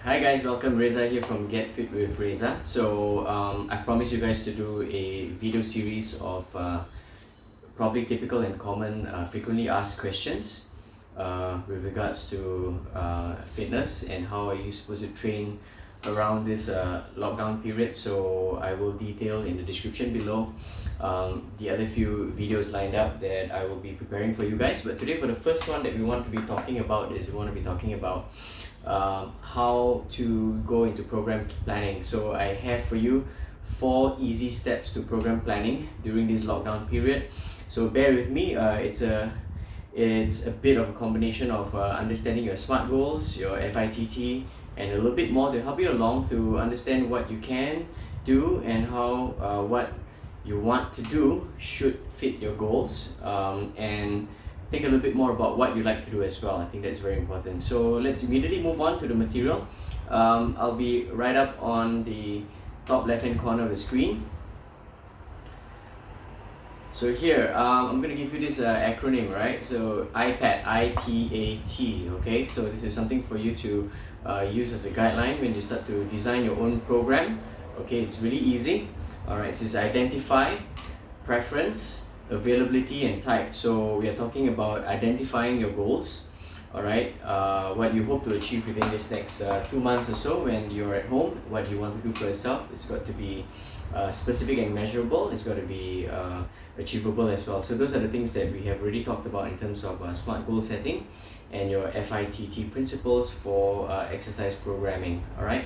Hi guys, welcome. Reza here from Get Fit with Reza. I promised you guys to do a video series of probably typical and common frequently asked questions with regards to fitness and how are you supposed to train around this lockdown period. So I will detail in the description below the other few videos lined up that I will be preparing for you guys. But today, for the first one that we want to be talking about how to go into program planning. So I have for you 4 easy steps to program planning during this lockdown period. So bear with me. It's a bit of a combination of understanding your SMART goals, your FITT, and a little bit more to help you along to understand what you can do and how what you want to do should fit your goals, and think a little bit more about what you like to do as well. I think that's very important. So let's immediately move on to the material. I'll be right up on the top left hand corner of the screen. So here, I'm going to give you this acronym, right? So IPAT, I-P-A-T, okay? So this is something for you to use as a guideline when you start to design your own program. Okay, it's really easy. Alright, so it's identify, preference, availability, and type. So we are talking about identifying your goals. Alright, what you hope to achieve within this next 2 months or so when you're at home, what you want to do for yourself. It's got to be specific and measurable. It's got to be achievable as well. So those are the things that we have already talked about in terms of SMART goal setting and your FITT principles for exercise programming. Alright,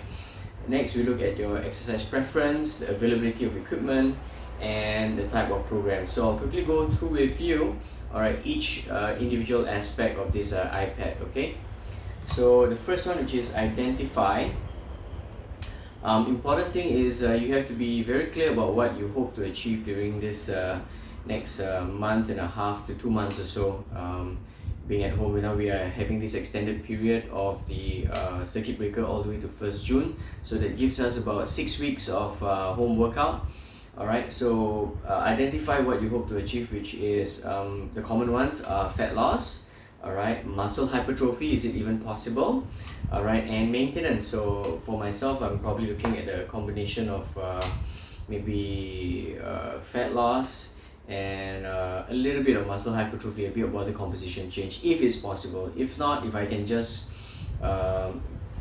next we look at your exercise preference, the availability of equipment, and the type of program. So I'll quickly go through with you, alright, each individual aspect of this iPad, okay? So the first one, which is identify. Important thing is you have to be very clear about what you hope to achieve during this next month and a half to 2 months or so. Being at home, now we are having this extended period of the circuit breaker all the way to 1st June. So that gives us about 6 weeks of home workout. Alright, so identify what you hope to achieve, which is the common ones are fat loss, alright, muscle hypertrophy, is it even possible, alright, and maintenance. So for myself, I'm probably looking at a combination of maybe fat loss and a little bit of muscle hypertrophy, a bit of body composition change if it's possible. If not, if I can just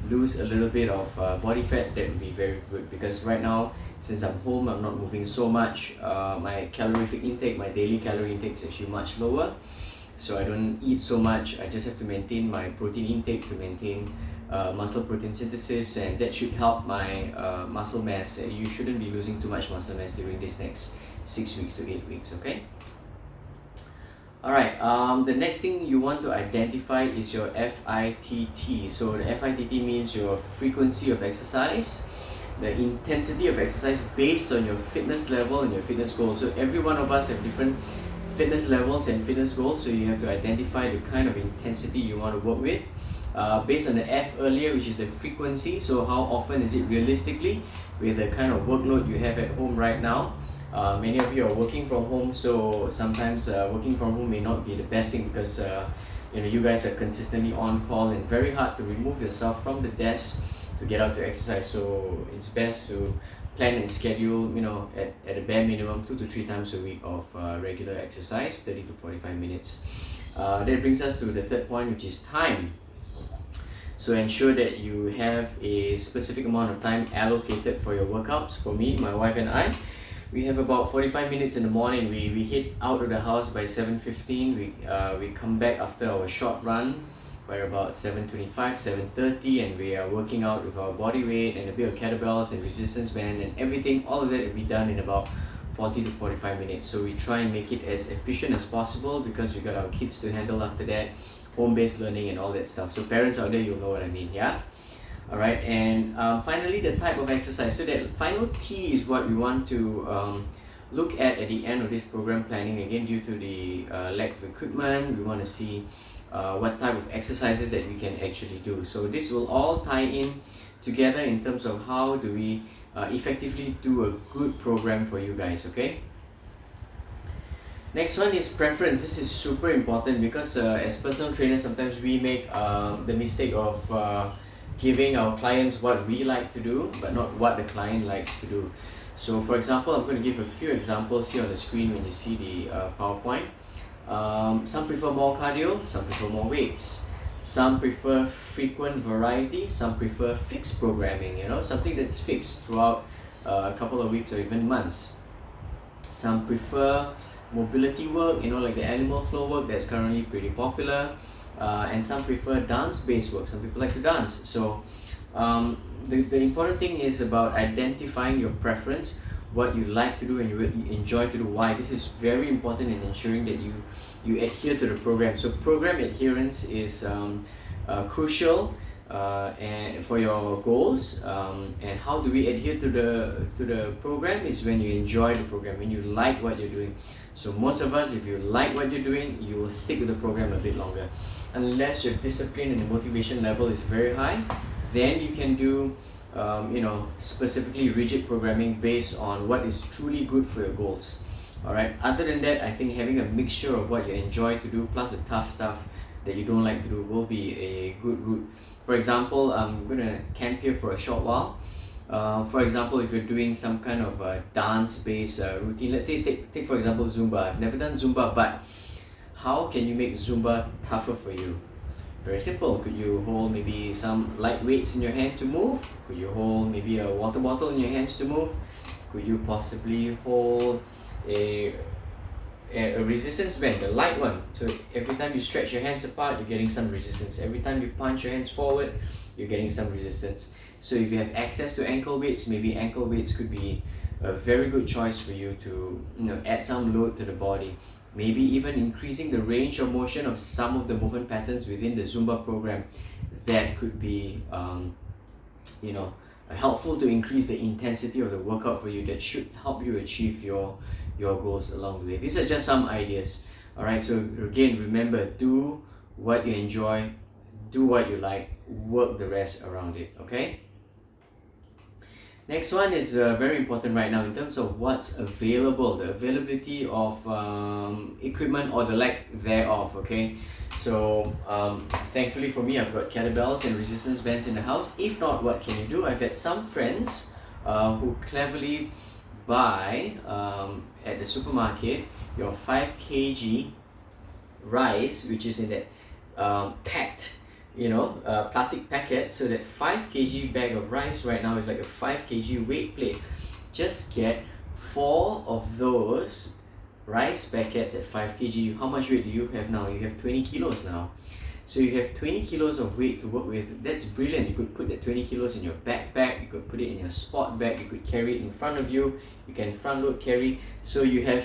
lose a little bit of body fat, that would be very good, because right now, since I'm home, I'm not moving so much. My calorific intake, my daily calorie intake is actually much lower, so I don't eat so much. I just have to maintain my protein intake to maintain muscle protein synthesis, and that should help my muscle mass. You shouldn't be losing too much muscle mass during this next 6 weeks to 8 weeks, okay? Alright, the next thing you want to identify is your FITT. So the FITT means your frequency of exercise, the intensity of exercise based on your fitness level and your fitness goals. So every one of us have different fitness levels and fitness goals, so you have to identify the kind of intensity you want to work with. Based on the F earlier, which is the frequency, so how often is it realistically with the kind of workload you have at home right now. Many of you are working from home, so sometimes working from home may not be the best thing, because you guys are consistently on call and very hard to remove yourself from the desk to get out to exercise. So it's best to plan and schedule, at a bare minimum 2 to 3 times a week of regular exercise, 30 to 45 minutes. That brings us to the third point, which is time. So ensure that you have a specific amount of time allocated for your workouts. For me, my wife and I, we have about 45 minutes in the morning. We hit out of the house by 7:15. We come back after our short run by about 7:25, 7:30, and we are working out with our body weight and a bit of kettlebells and resistance band and everything. All of that will be done in about 40 to 45 minutes. So we try and make it as efficient as possible, because we got our kids to handle after that, home-based learning and all that stuff. So parents out there, you'll know what I mean, yeah? Alright, and finally, the type of exercise. So that final T is what we want to look at the end of this program planning. Again, due to the lack of equipment, we want to see what type of exercises that we can actually do. So this will all tie in together in terms of how do we effectively do a good program for you guys, okay? Next one is preference. This is super important, because as personal trainers, sometimes we make the mistake of giving our clients what we like to do, but not what the client likes to do. So for example, I'm going to give a few examples here on the screen when you see the PowerPoint. Some prefer more cardio, some prefer more weights. Some prefer frequent variety, some prefer fixed programming, something that's fixed throughout a couple of weeks or even months. Some prefer mobility work, like the animal flow work that's currently pretty popular. And some prefer dance-based work. Some people like to dance. So the important thing is about identifying your preference, what you like to do and you enjoy to do. Why? This is very important in ensuring that you adhere to the program. So program adherence is crucial and for your goals. And how do we adhere to the program is when you enjoy the program, when you like what you're doing. So most of us, if you like what you're doing, you will stick with the program a bit longer. Unless your discipline and the motivation level is very high, then you can do specifically rigid programming based on what is truly good for your goals. Alright, other than that, I think having a mixture of what you enjoy to do plus the tough stuff that you don't like to do will be a good route. For example, I'm gonna camp here for a short while. For example, if you're doing some kind of dance-based routine, let's say take for example Zumba. I've never done Zumba, but how can you make Zumba tougher for you? Very simple. Could you hold maybe some light weights in your hand to move? Could you hold maybe a water bottle in your hands to move? Could you possibly hold a resistance band, the light one? So every time you stretch your hands apart, you're getting some resistance. Every time you punch your hands forward, you're getting some resistance. So if you have access to ankle weights, maybe ankle weights could be a very good choice for you to add some load to the body. Maybe even increasing the range of motion of some of the movement patterns within the Zumba program. That could be helpful to increase the intensity of the workout for you. That should help you achieve your goals along the way. These are just some ideas. Alright, so again, remember, do what you enjoy, do what you like, work the rest around it. Okay? Next one is very important right now in terms of what's available, the availability of equipment or the lack thereof. Okay, so thankfully for me, I've got kettlebells and resistance bands in the house. If not, what can you do? I've had some friends who cleverly buy at the supermarket your 5 kg rice, which is in that packed plastic packet. So that 5 kg bag of rice right now is like a 5 kg weight plate. Just get 4 of those rice packets at 5 kg. How much weight do you have now? You have 20 kilos now. So you have 20 kilos of weight to work with. That's brilliant. You could put that 20 kilos in your backpack, you could put it in your sport bag, you could carry it in front of you, you can front load carry. So you have,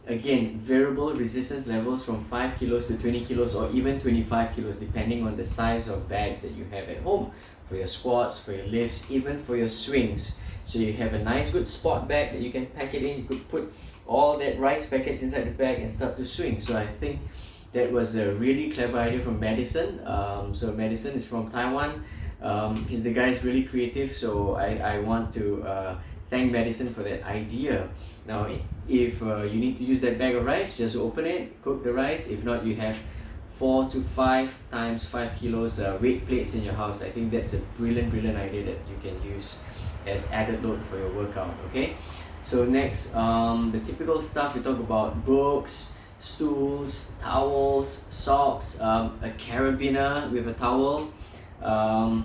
again, variable resistance levels from 5 kilos to 20 kilos or even 25 kilos depending on the size of bags that you have at home for your squats, for your lifts, even for your swings. So you have a nice good sport bag that you can pack it in. You could put all that rice packets inside the bag and start to swing. So I think that was a really clever idea from Madison. So Madison is from Taiwan. The guy is really creative, so I want to thank Madison for that idea. Now, if you need to use that bag of rice, just open it, cook the rice. If not, you have 4 to 5 times 5 kilos weight plates in your house. I think that's a brilliant idea that you can use as added load for your workout. Okay, so next, the typical stuff we talk about: books, stools, towels, socks, a carabiner with a towel, a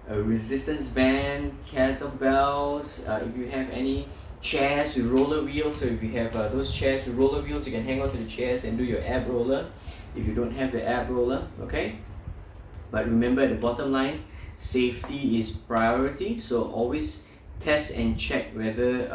resistance band, kettlebells, if you have any chairs with roller wheels. So if you have those chairs with roller wheels, you can hang on to the chairs and do your ab roller if you don't have the ab roller. Okay, but remember, at the bottom line, safety is priority. So always test and check whether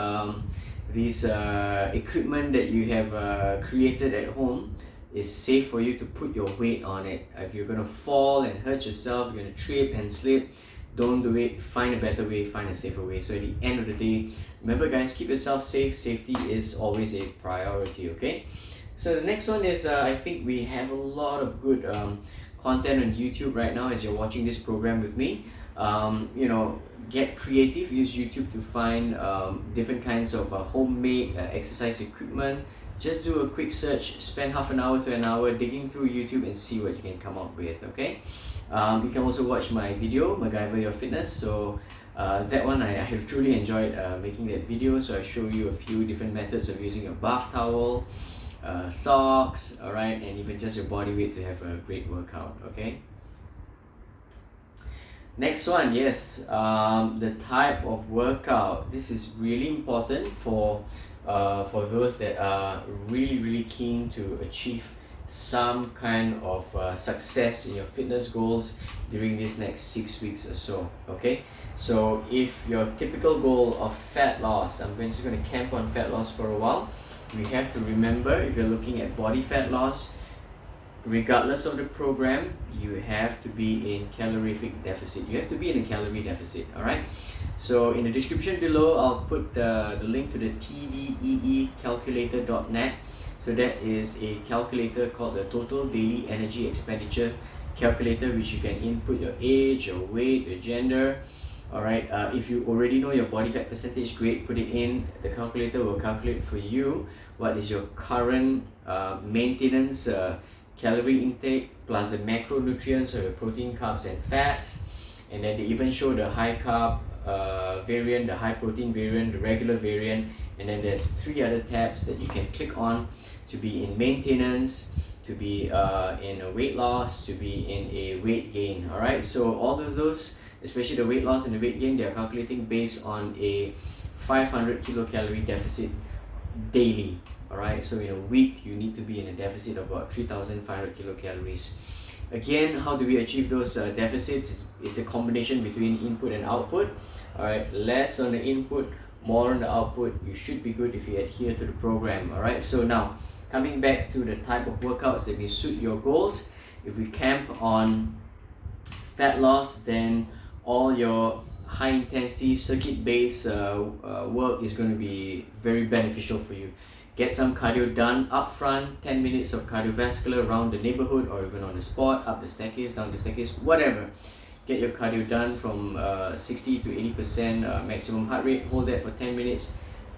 this equipment that you have created at home is safe for you to put your weight on it. If you're going to fall and hurt yourself, you're going to trip and slip, don't do it. Find a better way, find a safer way. So at the end of the day, remember guys, keep yourself safe. Safety is always a priority. Okay, so the next one is I think we have a lot of good content on YouTube right now as you're watching this program with me. Get creative, use YouTube to find different kinds of homemade exercise equipment. Just do a quick search, spend half an hour to an hour digging through YouTube and see what you can come up with. Okay, You can also watch my video, MacGyver Your Fitness. So that one I have truly enjoyed making that video. So I show you a few different methods of using a bath towel, socks, alright, and even just your body weight to have a great workout, okay? Next one, yes, the type of workout. This is really important for those that are really keen to achieve some kind of success in your fitness goals during these next 6 weeks or so, okay? So if your typical goal of fat loss, I'm just going to camp on fat loss for a while. We have to remember, if you're looking at body fat loss, regardless of the program, you have to be in calorific deficit. You have to be in a calorie deficit, alright? So in the description below, I'll put the link to the tdeecalculator.net. So that is a calculator called the Total Daily Energy Expenditure Calculator, which you can input your age, your weight, your gender. Alright, if you already know your body fat percentage, great, put it in. The calculator will calculate for you what is your current maintenance calorie intake plus the macronutrients or your protein, carbs and fats. And then they even show the high carb variant, the high protein variant, the regular variant, and then there's 3 other tabs that you can click on to be in maintenance, to be in a weight loss, to be in a weight gain. Alright, so all of those, especially the weight loss and the weight gain, they are calculating based on a 500 kilocalorie deficit daily. Alright, so in a week you need to be in a deficit of about 3,500 kilocalories. Again, how do we achieve those deficits? It's a combination between input and output. Alright, less on the input, more on the output. You should be good if you adhere to the program. Alright, so now coming back to the type of workouts that will suit your goals. If we camp on fat loss, then all your high intensity circuit based work is going to be very beneficial for you. Get some cardio done up front, 10 minutes of cardiovascular around the neighborhood or even on the spot, up the staircase, down the staircase, whatever. Get your cardio done from 60 to 80% maximum heart rate, hold that for 10 minutes,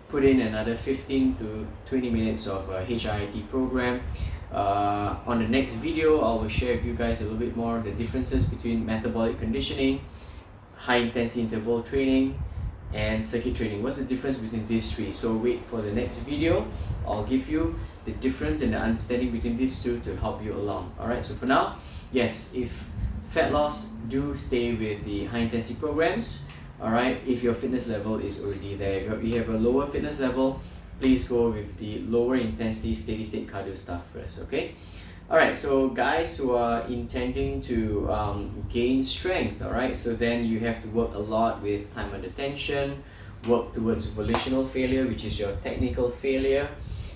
put in another 15 to 20 minutes of HIIT program. On the next video, I will share with you guys a little bit more the differences between metabolic conditioning, high intensity interval training, and circuit training. What's the difference between these 3? So wait for the next video. I'll give you the difference and the understanding between these 2 to help you along. Alright, so for now, yes, if fat loss, do stay with the high intensity programs. Alright, if your fitness level is already there. If you have a lower fitness level, please go with the lower intensity steady state cardio stuff first, okay? Alright, so guys who are intending to gain strength, alright, so then you have to work a lot with time under tension, work towards volitional failure, which is your technical failure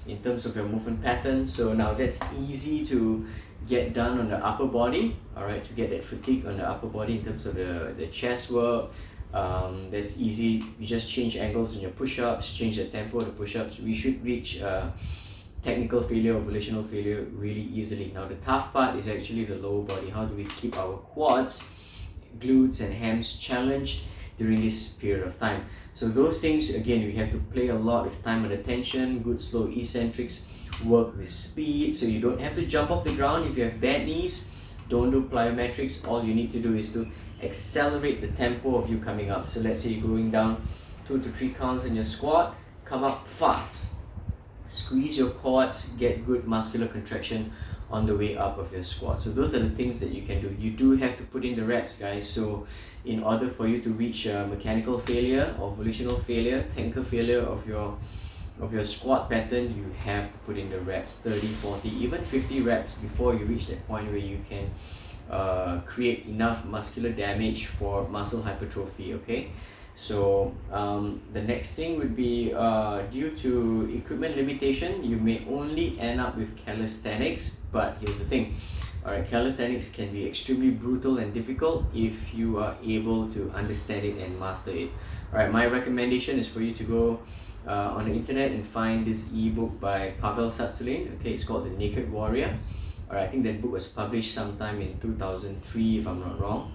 in terms of your movement patterns. So now that's easy to get done on the upper body, alright, to get that fatigue on the upper body in terms of the chest work. That's easy. You just change angles in your push-ups, change the tempo of the push-ups. We should reach technical failure or volitional failure really easily. Now the tough part is actually the lower body. How do we keep our quads, glutes and hams challenged during this period of time? So those things, again, we have to play a lot with time and attention, good slow eccentrics, work with speed, so you don't have to jump off the ground. If you have bad knees, don't do plyometrics. All you need to do is to accelerate the tempo of you coming up. So let's say you're going down 2 to 3 counts in your squat, come up fast. Squeeze your quads, get good muscular contraction on the way up of your squat. So those are the things that you can do. You do have to put in the reps, guys. So in order for you to reach mechanical failure or volitional failure, technical failure of your squat pattern, you have to put in the reps, 30, 40, even 50 reps before you reach that point where you can create enough muscular damage for muscle hypertrophy, okay? So the next thing would be due to equipment limitation, you may only end up with calisthenics. But here's the thing, alright, calisthenics can be extremely brutal and difficult if you are able to understand it and master it. Alright, my recommendation is for you to go on the internet and find this ebook by Pavel Tsatsouline. Okay, it's called The Naked Warrior. Alright, I think that book was published sometime in 2003 if I'm not wrong.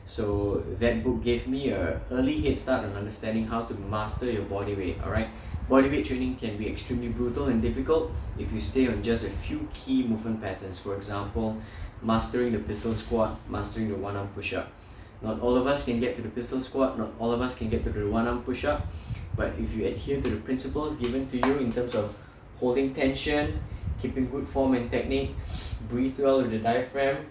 So that book gave me an early head start on understanding how to master your body weight. Alright, body weight training can be extremely brutal and difficult if you stay on just a few key movement patterns. For example, mastering the pistol squat, mastering the one arm push-up. Not all of us can get to the pistol squat, not all of us can get to the one arm push-up, but if you adhere to the principles given to you in terms of holding tension, keeping good form and technique, breathe well with the diaphragm,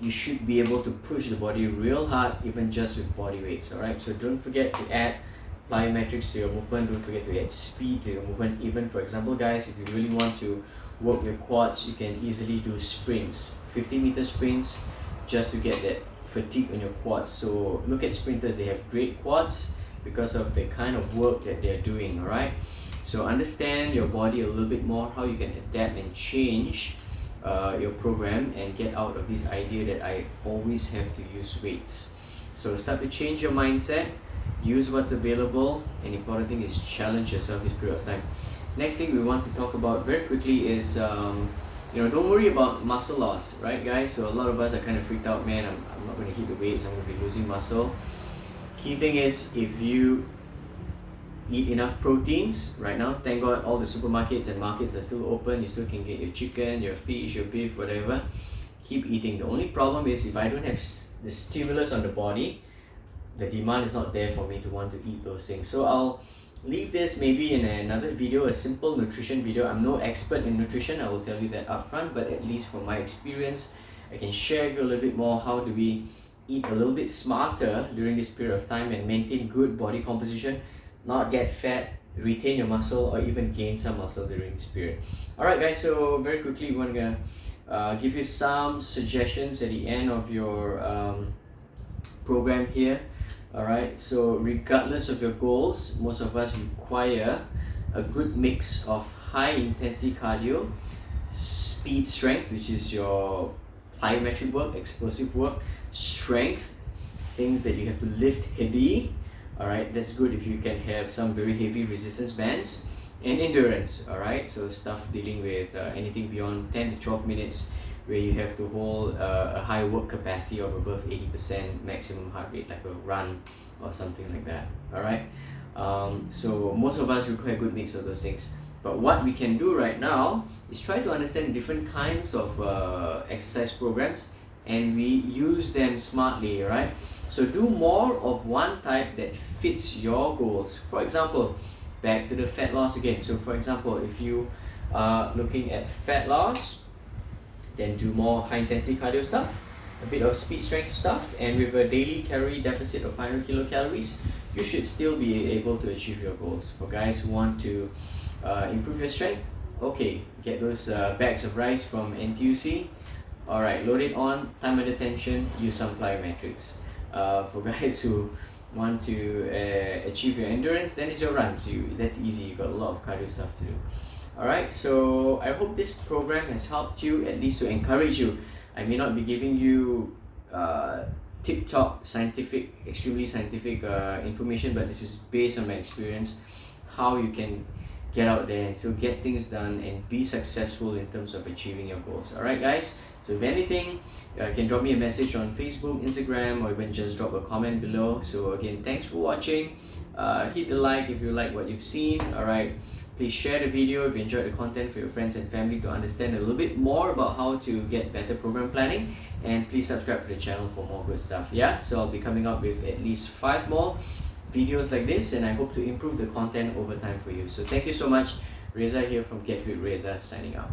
you should be able to push the body real hard, even just with body weights. Alright, so don't forget to add plyometrics to your movement, don't forget to add speed to your movement. Even for example guys, if you really want to work your quads, you can easily do sprints, 50-meter sprints, just to get that fatigue on your quads. So look at sprinters, they have great quads because of the kind of work that they're doing. Alright, so understand your body a little bit more, how you can adapt and change your program and get out of this idea that I always have to use weights. So start to change your mindset, use what's available, and the important thing is challenge yourself this period of time. Next thing we want to talk about very quickly is don't worry about muscle loss, right guys? So a lot of us are kind of freaked out, man, I'm not going to hit the weights, I'm going to be losing muscle. Key thing is, if you eat enough proteins right now, thank God all the supermarkets and markets are still open, you still can get your chicken, your fish, your beef, whatever. Keep eating. The only problem is if I don't have the stimulus on the body, the demand is not there for me to want to eat those things. So I'll leave this maybe in another video, a simple nutrition video. I'm no expert in nutrition, I will tell you that upfront, but at least from my experience, I can share with you a little bit more how do we eat a little bit smarter during this period of time and maintain good body composition, not get fat, retain your muscle, or even gain some muscle during this period. Alright guys, so very quickly we're going to give you some suggestions at the end of your program here. Alright, so regardless of your goals, most of us require a good mix of high intensity cardio, speed strength, which is your plyometric work, explosive work, strength, things that you have to lift heavy. Alright, that's good if you can have some very heavy resistance bands, and endurance. Alright, so stuff dealing with anything beyond 10 to 12 minutes where you have to hold a high work capacity of above 80% maximum heart rate, like a run or something like that. Alright, so most of us require a good mix of those things. But what we can do right now is try to understand different kinds of exercise programs, and we use them smartly. Right, so do more of one type that fits your goals. For example, back to the fat loss again. So for example, if you are looking at fat loss, then do more high intensity cardio stuff, a bit of speed strength stuff, and with a daily calorie deficit of 500 kilocalories, you should still be able to achieve your goals. For guys who want to improve your strength, okay, get those bags of rice from NTUC. Alright, load it on, time under tension, use some plyometrics. For guys who want to achieve your endurance, then it's your runs. That's easy, you got a lot of cardio stuff to do. Alright, so I hope this program has helped you, at least to encourage you. I may not be giving you tip-top scientific, extremely scientific information, but this is based on my experience, how you can get out there and still get things done and be successful in terms of achieving your goals. Alright guys, so if anything, you can drop me a message on Facebook, Instagram, or even just drop a comment below. So again, thanks for watching. Hit the like if you like what you've seen. Alright, please share the video if you enjoyed the content for your friends and family to understand a little bit more about how to get better program planning, and please subscribe to the channel for more good stuff. Yeah, so I'll be coming up with at least 5 more videos like this, and I hope to improve the content over time for you. So thank you so much. Reza here from Get Fit Reza, signing out.